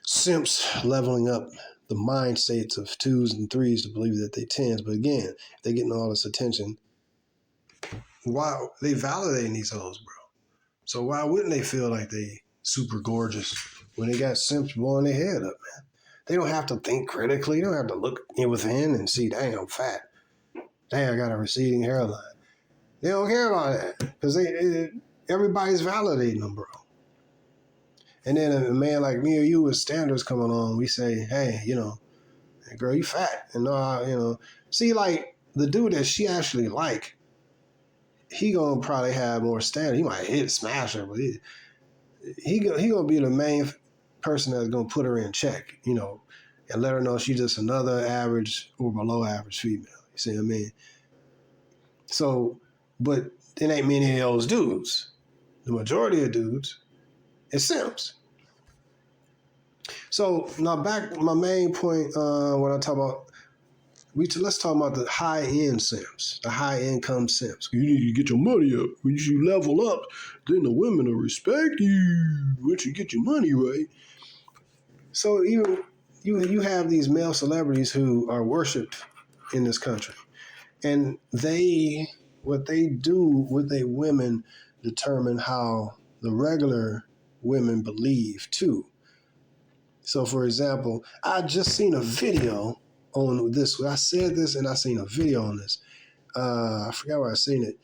simps leveling up the mind states of 2s and 3s to believe that they 10s. But again, they're getting all this attention. Why they validating these hoes, bro? So why wouldn't they feel like they super gorgeous when they got simps blowing their head up, man? They don't have to think critically. They don't have to look within and see, dang, I'm fat. Dang, I got a receding hairline. They don't care about that because everybody's validating them, bro. And then a man like me or you with standards coming on, we say, hey, girl, you fat. And see, like the dude that she actually like, he gonna probably have more standard. He might smash her, but he gonna be the main person that's gonna put her in check, and let her know she's just another average or below average female. You see what I mean? So, but it ain't many of those dudes. The majority of dudes is simps. So now back my main point when I talk about let's talk about the high end simps, the high income simps. You need to get your money up. When you level up, then the women will respect you once you get your money right. So even you have these male celebrities who are worshipped in this country, and what they do with their women determine how the regular women believe too. So, for example, I just seen a video on this. I said this, and I seen a video on this. I forgot where I seen it,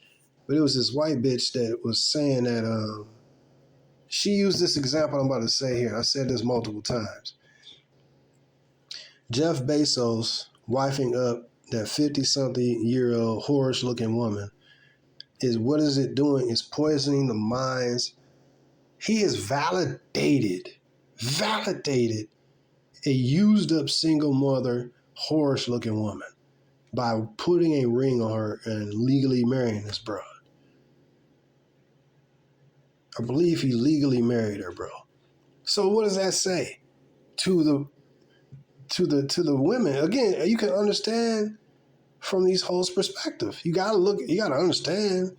but it was this white bitch that was saying that she used this example I'm about to say here. I said this multiple times. Jeff Bezos wifing up that 50-something-year-old whorish-looking woman what is it doing? It's poisoning the minds. He has validated a used up single mother, whorish looking woman by putting a ring on her and legally marrying this broad. I believe he legally married her, bro. So what does that say to the women? Again, you can understand from these hoes' perspective. You gotta understand,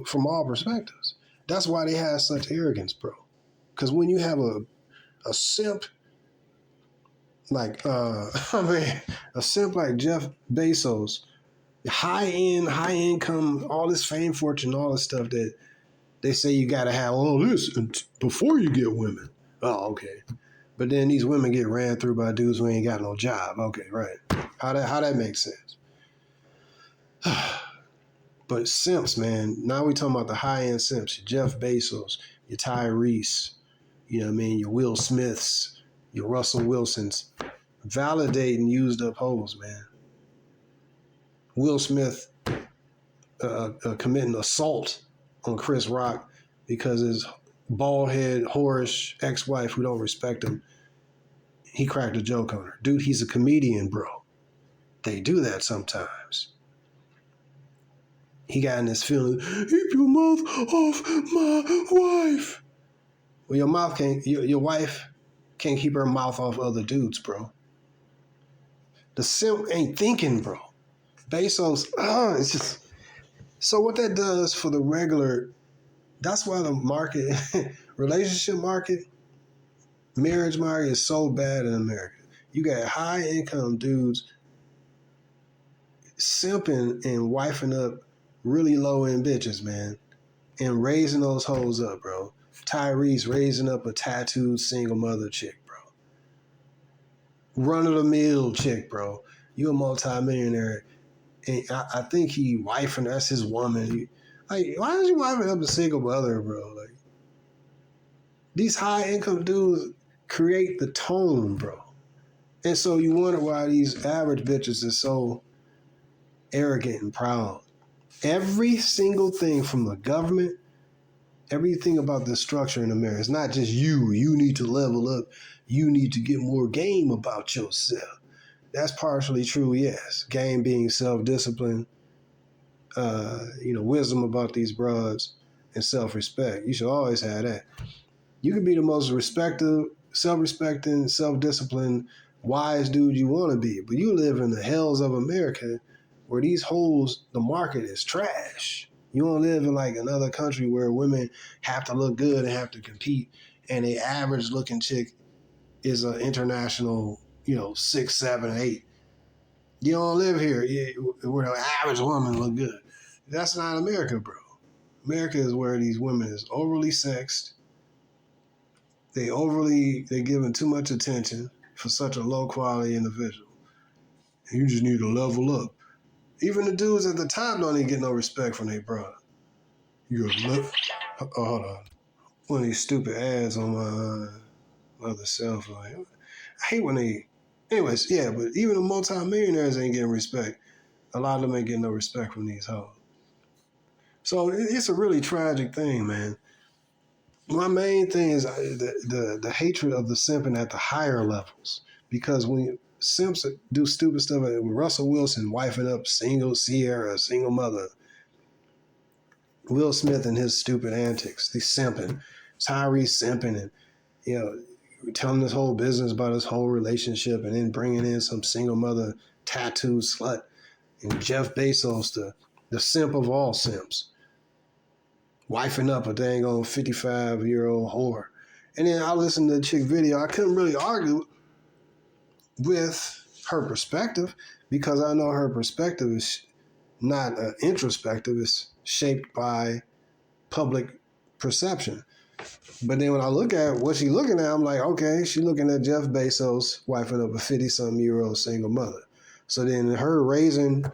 from all perspectives. That's why they have such arrogance, bro. Because when you have a simp like a simp like Jeff Bezos, high income, all this fame, fortune, all this stuff that they say you got to have all this before you get women. Oh, okay. But then these women get ran through by dudes who ain't got no job. Okay, right. How that makes sense? But simps, man. Now we talking about the high end simps. Your Jeff Bezos, your Tyrese, your Will Smiths, your Russell Wilsons, validating used up hoes, man. Will Smith committing assault on Chris Rock because his bald head, whorish ex-wife who don't respect him, he cracked a joke on her. Dude, he's a comedian, bro. They do that sometimes. He got in this feeling, keep your mouth off my wife. Well, your wife can't keep her mouth off other dudes, bro. The simp ain't thinking, bro. Bezos, it's just... So what that does for the regular, that's why the market, relationship market, marriage market is so bad in America. You got high income dudes simping and wifing up really low end bitches, man, and raising those hoes up, bro. Tyrese raising up a tattooed single mother chick, bro. Run of the mill chick, bro. You a multi-millionaire. And I think he wifing, that's his woman. Why is you wifing up a single mother, bro? Like, these high income dudes create the tone, bro. And so you wonder why these average bitches are so arrogant and proud. Every single thing from the government, everything about the structure in America, it's not just you. You need to level up. You need to get more game about yourself. That's partially true, yes. Game being self-discipline, wisdom about these broads, and self-respect. You should always have that. You can be the most self-respecting, self-disciplined, wise dude you want to be, but you live in the hells of America where these hoes, the market is trash. You don't live in like another country where women have to look good and have to compete, and a average looking chick is an international 6, 7, 8. You don't live here where the average woman look good. That's not America, bro. America is where these women is overly sexed. They're giving too much attention for such a low quality individual. And you just need to level up. Even the dudes at the top don't even get no respect from their brother. You gotta look. Oh, hold on. One of these stupid ads on my other cell phone. I hate when they. Anyways, yeah, but even the multi-millionaires ain't getting respect. A lot of them ain't getting no respect from these hoes. So it's a really tragic thing, man. My main thing is the hatred of the simping at the higher levels. Because when simps do stupid stuff, like Russell Wilson wifing up single Sierra, a single mother, Will Smith and his stupid antics, the simping, Tyrese simping, and telling this whole business about his whole relationship, and then bringing in some single mother tattooed slut, and Jeff Bezos, the simp of all simps, wifing up a dang old 55-year-old whore. And then I listened to the chick video. I couldn't really argue with her perspective because I know her perspective is not introspective. It's shaped by public perception. But then when I look at what she's looking at, I'm like, okay, she's looking at Jeff Bezos wifing up a 50-something-year-old single mother. So then her raising,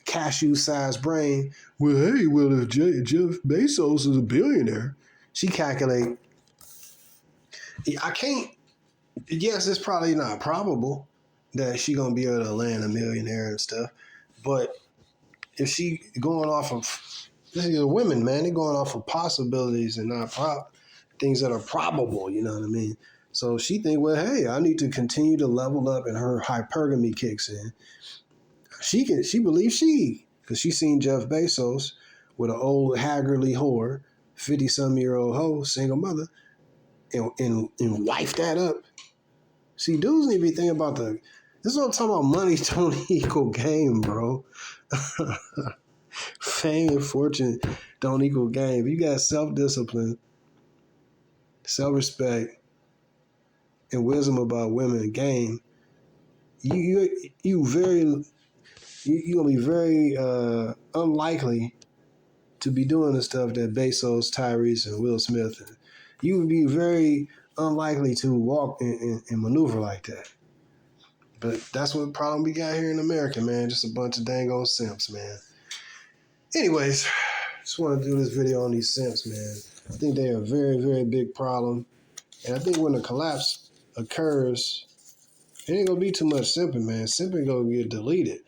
cashew-sized brain, if Jeff Bezos is a billionaire, she calculate, I can't, yes, it's probably not probable that she going to be able to land a millionaire and stuff, but if she going off of, this is women, man, they're going off of possibilities and not things that are probable, you know what I mean? So she think, well, hey, I need to continue to level up, and her hypergamy kicks in. She believes because she seen Jeff Bezos with an old haggardly whore, 50-some-year-old hoe, single mother, and wife that up. See, dudes need to be thinking about this is what I'm talking about. Money don't equal game, bro. Fame and fortune don't equal game. If you got self-discipline, self-respect, and wisdom about women and game, you're gonna be very unlikely to be doing the stuff that Bezos, Tyrese, and Will Smith, and you would be very unlikely to walk and maneuver like that. But that's what problem we got here in America, man. Just a bunch of dang old simps, man. Anyways, just want to do this video on these simps, man. I think they're a very, very big problem. And I think when the collapse occurs, it ain't gonna be too much simping, man. Simping gonna get deleted.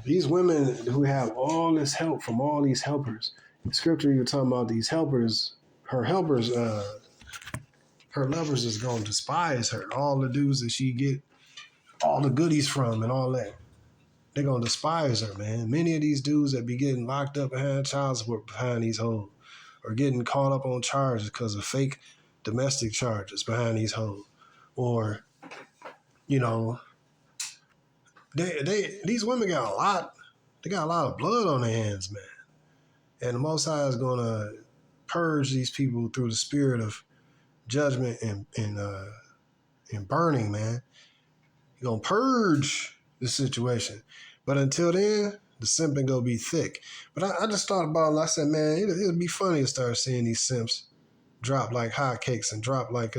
These women who have all this help from all these helpers. In scripture, you're talking about these helpers, her lovers is gonna despise her. All the dudes that she get all the goodies from and all that. They're gonna despise her, man. Many of these dudes that be getting locked up behind child support behind these hoes, or getting caught up on charges because of fake domestic charges behind these hoes, or these women got a lot. They got a lot of blood on their hands, man. And the Most High is gonna purge these people through the spirit of judgment and burning, man. He's gonna purge the situation. But until then, the simping gonna be thick. But I just thought about it. I said, man, it'd be funny to start seeing these simps drop like hotcakes and drop like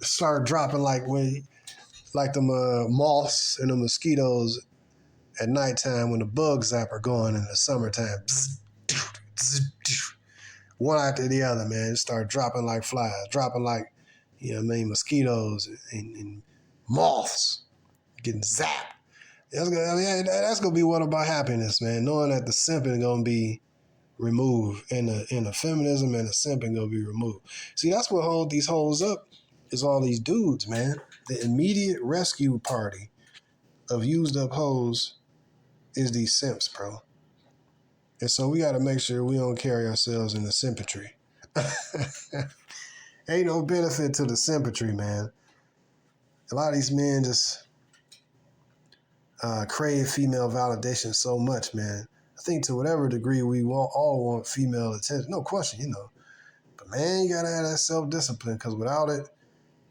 start dropping like them moths and the mosquitoes at nighttime when the bug zapper going in the summertime. One after the other, man. Start dropping like flies, dropping like, mosquitoes and moths getting zapped. That's gonna be what about happiness, man. Knowing that the simping gonna be removed and the feminism and the simping gonna be removed. See, that's what hold these hoes up is all these dudes, man. The immediate rescue party of used up hoes is these simps, bro. And so we got to make sure we don't carry ourselves in the simpatry. Ain't no benefit to the simpatry, man. A lot of these men just crave female validation so much, man. I think to whatever degree we all want female attention. No question, man, you gotta have that self-discipline, because without it,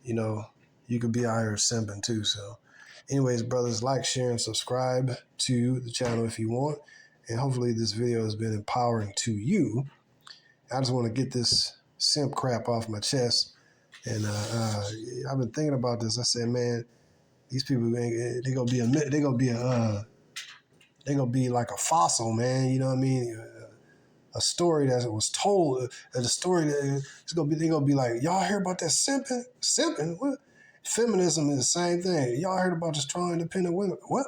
you know, you could be out here simping too. So anyways, brothers, like, share, and subscribe to the channel if you want. And hopefully this video has been empowering to you. I just want to get this simp crap off my chest. And I've been thinking about this. I said, man, these people, they're gonna be like a fossil, man. You know what I mean? A story that was told, a story that they're gonna be like, y'all hear about that simping? Simping? What? Feminism is the same thing. Y'all heard about the strong, independent women? What?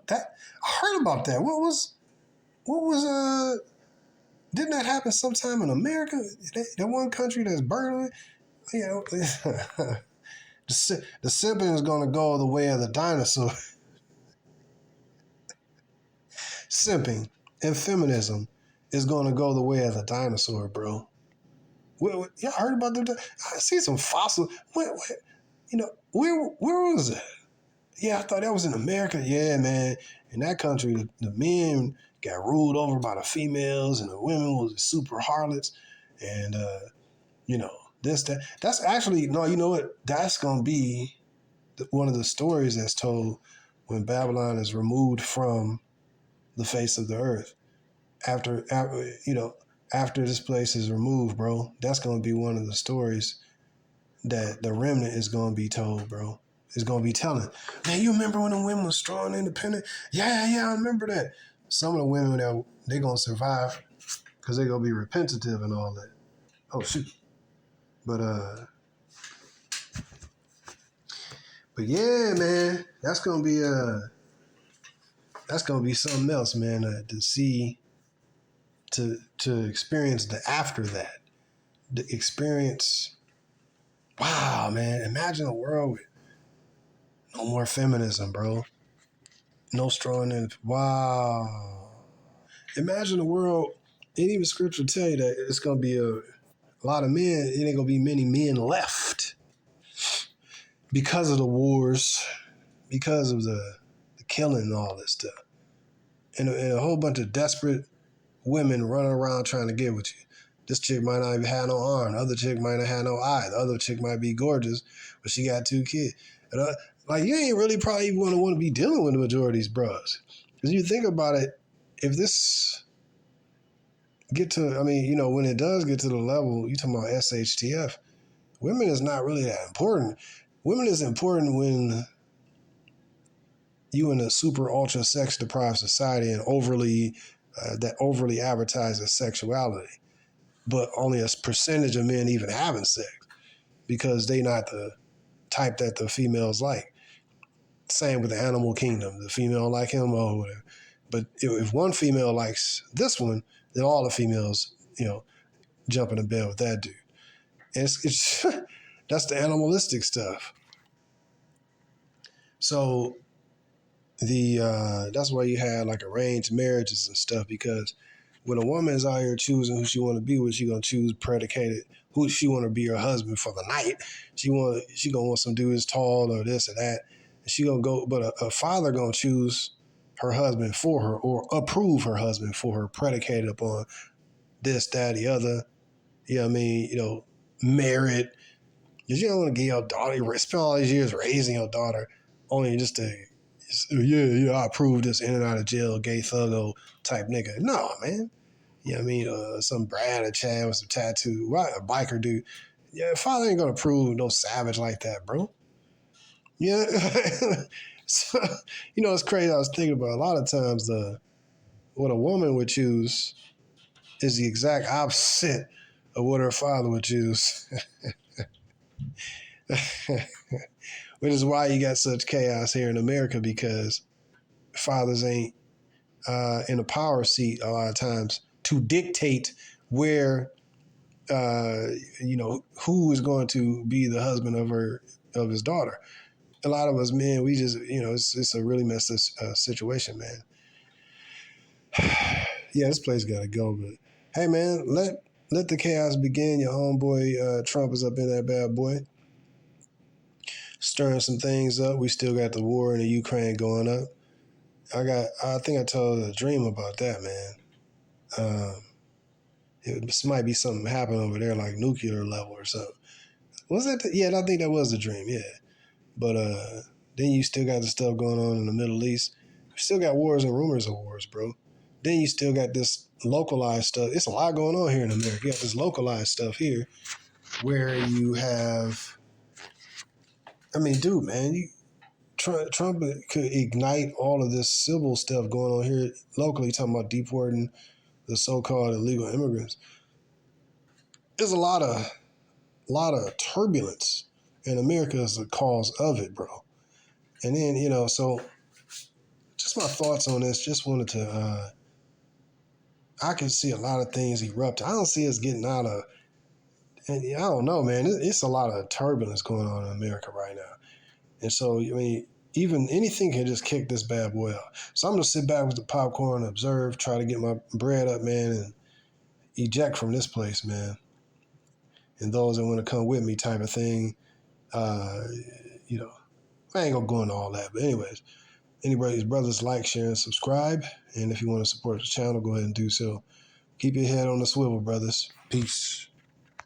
That? I heard about that. What was? Didn't that happen sometime in America? That one country that's burning. You know, the simping is gonna go the way of the dinosaur. Simping and feminism is gonna go the way of the dinosaur, bro. Y'all heard about that? I see some fossil. You know, where was that? Yeah, I thought that was in America. Yeah, man. In that country, the men got ruled over by the females, and the women was super harlots. And you know, that. That's actually no. You know what? That's gonna be one of the stories that's told when Babylon is removed from the face of the earth. After this place is removed, bro, that's gonna be one of the stories that the remnant is gonna be told, bro. Is gonna be telling. Man, you remember when the women was strong and independent? Yeah, I remember that. Some of the women that they gonna survive because they're gonna be repentative and all that. Oh shoot. But yeah, man, that's gonna be something else, man, to see, to experience the after that. The experience. Wow, man, imagine a world with no more feminism, bro. No strong and wow. Imagine a world, and even scripture tell you that it's gonna be a lot of men, it ain't gonna be many men left because of the wars, because of the killing and all this stuff. And a whole bunch of desperate women running around trying to get with you. This chick might not even have no arm. The other chick might not have no eye. The other chick might be gorgeous, but she got 2 kids. And, like, you ain't really probably even want to be dealing with the majority of these bros. Because you think about it, if this get to, I mean, you know, when it does get to the level, you talking about SHTF, women is not really that important. Women is important when you in a super ultra sex deprived society and overly advertises sexuality, but only a percentage of men even having sex because they not the type that the females like. Same with the animal kingdom. The female like him or whatever. But if one female likes this one, then all the females, you know, jump in the bed with that dude. And it's that's the animalistic stuff. So that's why you have like arranged marriages and stuff, because when a woman is out here choosing who she want to be with, she gonna choose predicated who she want to be her husband for the night. She gonna want some dude that's tall or this or that. And she gonna go, but a father gonna choose her husband for her or approve her husband for her, predicated upon this, that, the other. You know what I mean? You know, merit. Because you don't want to get your daughter, you spend all these years raising your daughter only just to, I approve this in and out of jail, gay thuggo type nigga. No, man. You know what I mean? Some Brad or Chad with some tattoo, right? A biker dude. Yeah, father ain't gonna prove no savage like that, bro. Yeah. So, you know, it's crazy. I was thinking about a lot of times what a woman would choose is the exact opposite of what her father would choose. Which is why you got such chaos here in America, because fathers ain't in a power seat a lot of times to dictate where, you know, who is going to be the husband of his daughter. A lot of us men, we just, you know, it's a really messed up situation, man. Yeah, this place got to go. But hey, man, let the chaos begin. Your homeboy Trump is up in that bad boy, stirring some things up. We still got the war in the Ukraine going up. I think I told a dream about that, man. It might be something happening over there, like nuclear level or something. Was that? Yeah, I think that was the dream. Yeah, but then you still got the stuff going on in the Middle East. You still got wars and rumors of wars, bro. Then you still got this localized stuff. It's a lot going on here in America. You got this localized stuff here, where you have. I mean, dude, man, Trump could ignite all of this civil stuff going on here locally. Talking about deporting the so-called illegal immigrants. There's a lot of turbulence, and America is the cause of it, bro. And then so just my thoughts on this. Just wanted to. I can see a lot of things erupt. I don't see us getting out of. And I don't know, man. It's a lot of turbulence going on in America right now, and so I mean, even anything can just kick this bad boy out. So I'm gonna sit back with the popcorn, observe, try to get my bread up, man, and eject from this place, man. And those that want to come with me, type of thing. Uh, you know, I ain't gonna go into all that, but anyways. Anybody's brothers, like, share, and subscribe. And if you want to support the channel, go ahead and do so. Keep your head on the swivel, brothers. Peace.